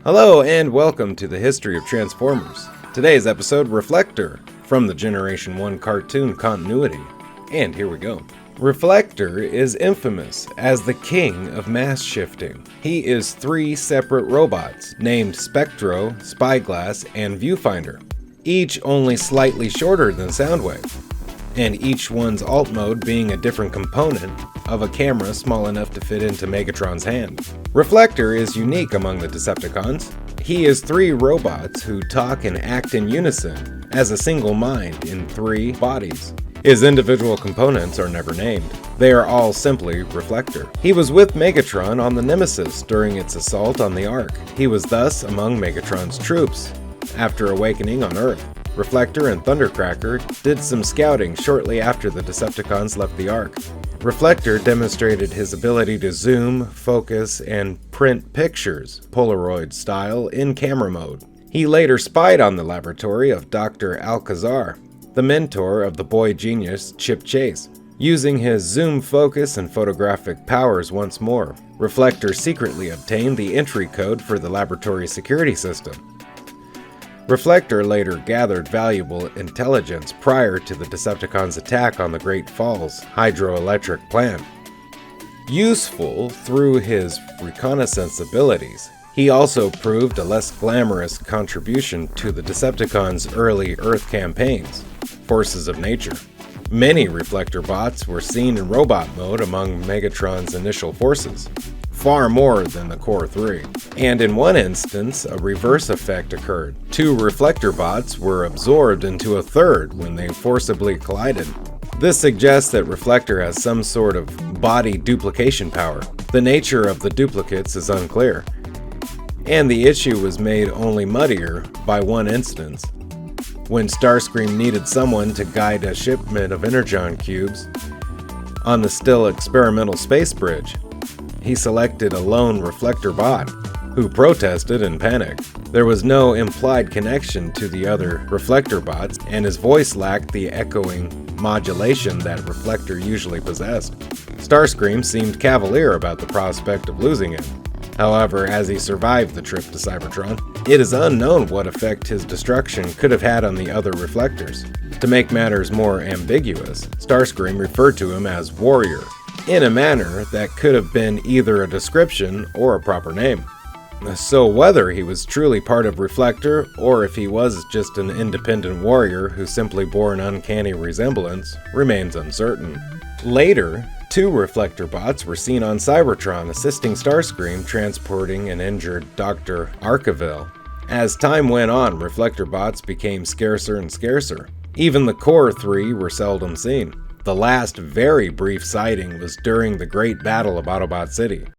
Hello and welcome to the History of Transformers. Today's episode, Reflector, from the Generation 1 cartoon continuity. And here we go. Reflector is infamous as the king of mass shifting. He is three separate robots, named Spectro, Spyglass, and Viewfinder, each only slightly shorter than Soundwave, and each one's alt mode being a different component of a camera small enough to fit into Megatron's hand. Reflector is unique among the Decepticons. He is three robots who talk and act in unison as a single mind in three bodies. His individual components are never named. They are all simply Reflector. He was with Megatron on the Nemesis during its assault on the Ark. He was thus among Megatron's troops. After awakening on Earth, Reflector and Thundercracker did some scouting shortly after the Decepticons left the Ark. Reflector demonstrated his ability to zoom, focus, and print pictures, Polaroid style, in camera mode. He later spied on the laboratory of Dr. Alcazar, the mentor of the boy genius Chip Chase. Using his zoom focus and photographic powers once more, Reflector secretly obtained the entry code for the laboratory security system. Reflector later gathered valuable intelligence prior to the Decepticons' attack on the Great Falls hydroelectric plant. Useful through his reconnaissance abilities, he also proved a less glamorous contribution to the Decepticons' early Earth campaigns, Forces of Nature. Many Reflector bots were seen in robot mode among Megatron's initial forces, far more than the core three. And in one instance, a reverse effect occurred. Two Reflector bots were absorbed into a third when they forcibly collided. This suggests that Reflector has some sort of body duplication power. The nature of the duplicates is unclear, and the issue was made only muddier by one instance, when Starscream needed someone to guide a shipment of Energon cubes on the still experimental space bridge. He selected a lone Reflector bot, who protested and panicked. There was no implied connection to the other Reflector bots, and his voice lacked the echoing modulation that Reflector usually possessed. Starscream seemed cavalier about the prospect of losing him. However, as he survived the trip to Cybertron, it is unknown what effect his destruction could have had on the other Reflectors. To make matters more ambiguous, Starscream referred to him as Warrior, in a manner that could have been either a description or a proper name. So whether he was truly part of Reflector, or if he was just an independent warrior who simply bore an uncanny resemblance, remains uncertain. Later, two Reflector bots were seen on Cybertron assisting Starscream transporting an injured Dr. Arkeville. As time went on, Reflector bots became scarcer and scarcer. Even the core three were seldom seen. The last very brief sighting was during the Great Battle of Autobot City.